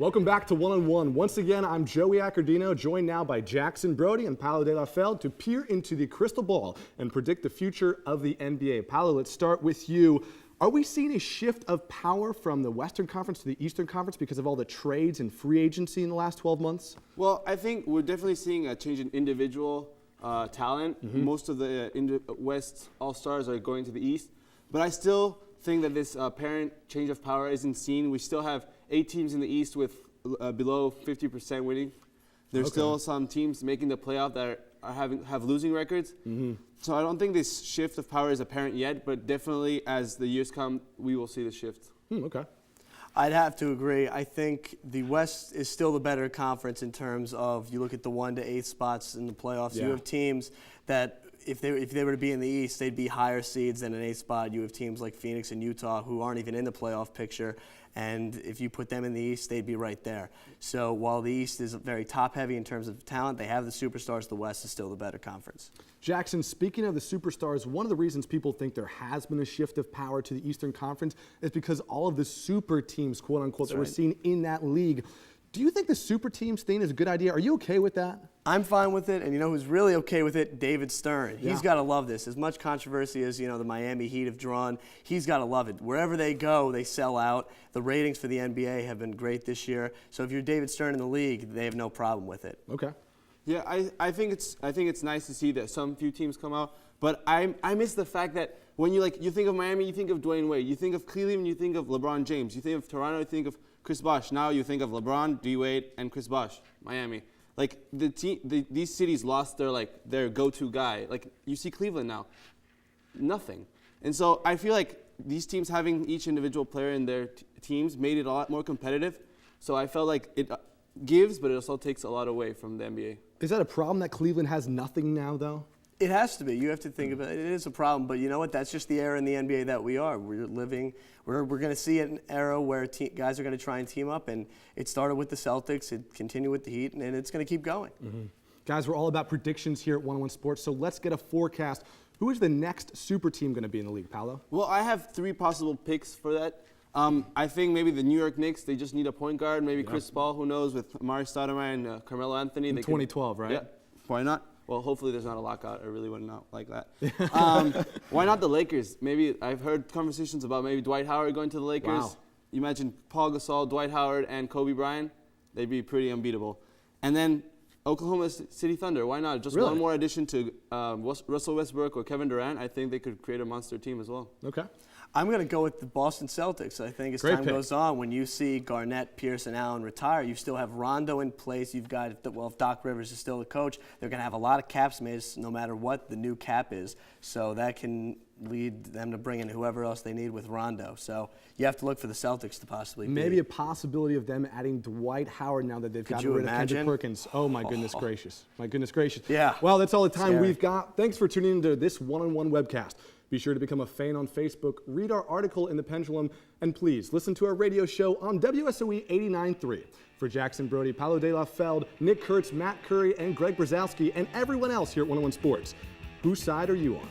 Welcome back to One on One. Once again, I'm Joey Accordino, joined now by Jackson Brodie and Paolo de la Feld to peer into the crystal ball and predict the future of the NBA. Paolo, let's start with you. Are we seeing a shift of power from the Western Conference to the Eastern Conference because of all the trades and free agency in the last 12 months? Well, I think we're definitely seeing a change in individual talent. Most of the West All-Stars are going to the East. But I still think that this apparent change of power isn't seen. We still have 8 teams in the East with below 50% winning. There's still some teams making the playoff that have losing records. So I don't think this shift of power is apparent yet, but definitely as the years come, we will see the shift. Okay. I'd have to agree. I think the West is still the better conference in terms of you look at the 1 to 8 spots in the playoffs. Yeah. You have teams that if they were to be in the East, they'd be higher seeds than an 8 spot. You have teams like Phoenix and Utah who aren't even in the playoff picture. And if you put them in the East, they'd be right there. So while the East is very top-heavy in terms of talent, they have the superstars. The West is still the better conference. Jackson, speaking of the superstars, one of the reasons people think there has been a shift of power to the Eastern Conference is because all of the super teams, quote-unquote, that we're seeing in that league. Do you think the super teams thing is a good idea? Are you okay with that? I'm fine with it, and you know who's really okay with it? David Stern. He's got to love this. As much controversy as, the Miami Heat have drawn, he's got to love it. Wherever they go, they sell out. The ratings for the NBA have been great this year. So if you're David Stern in the league, they have no problem with it. Okay. Yeah, I think it's nice to see that some few teams come out, but I miss the fact that when you think of Miami, you think of Dwayne Wade. You think of Cleveland, you think of LeBron James. You think of Toronto, you think of Chris Bosh. Now you think of LeBron, D. Wade, and Chris Bosh. Miami. Like these cities lost their go-to guy. Like you see Cleveland now, nothing. And so I feel like these teams having each individual player in their teams made it a lot more competitive. So I felt like it gives, but it also takes a lot away from the NBA. Is that a problem that Cleveland has nothing now, though? It has to be. You have to think about it. It is a problem, but you know what? That's just the era in the NBA that we are. We're going to see an era where guys are going to try and team up, and it started with the Celtics, it continued with the Heat, and it's going to keep going. Guys, we're all about predictions here at 101 Sports, so let's get a forecast. Who is the next super team going to be in the league, Paolo? Well, I have 3 possible picks for that. I think maybe the New York Knicks, they just need a point guard. Maybe Chris Paul, who knows, with Amari Stoudemire and Carmelo Anthony. In 2012, right? Yeah, why not? Well, hopefully there's not a lockout. I really would not like that. Why not the Lakers? Maybe I've heard conversations about maybe Dwight Howard going to the Lakers. Wow. You imagine Paul Gasol, Dwight Howard, and Kobe Bryant. They'd be pretty unbeatable. And then Oklahoma City Thunder. Why not? Just one more addition to Russell Westbrook or Kevin Durant. I think they could create a monster team as well. Okay. I'm going to go with the Boston Celtics. I think as time goes on, when you see Garnett, Pierce, and Allen retire, you still have Rondo in place. You've got, if Doc Rivers is still the coach, they're going to have a lot of cap space no matter what the new cap is. So that can lead them to bring in whoever else they need with Rondo. So you have to look for the Celtics to possibly maybe a possibility of them adding Dwight Howard now that they've gotten rid of Kendrick Perkins. Oh, my goodness gracious. My goodness gracious. Yeah. Well, that's all the time we've got. Thanks for tuning into this one-on-one webcast. Be sure to become a fan on Facebook, read our article in The Pendulum, and please listen to our radio show on WSOE 89.3. For Jackson Brodie, Paolo de la Feld, Nick Kurtz, Matt Curry, and Greg Brzezowski, and everyone else here at 101 Sports, whose side are you on?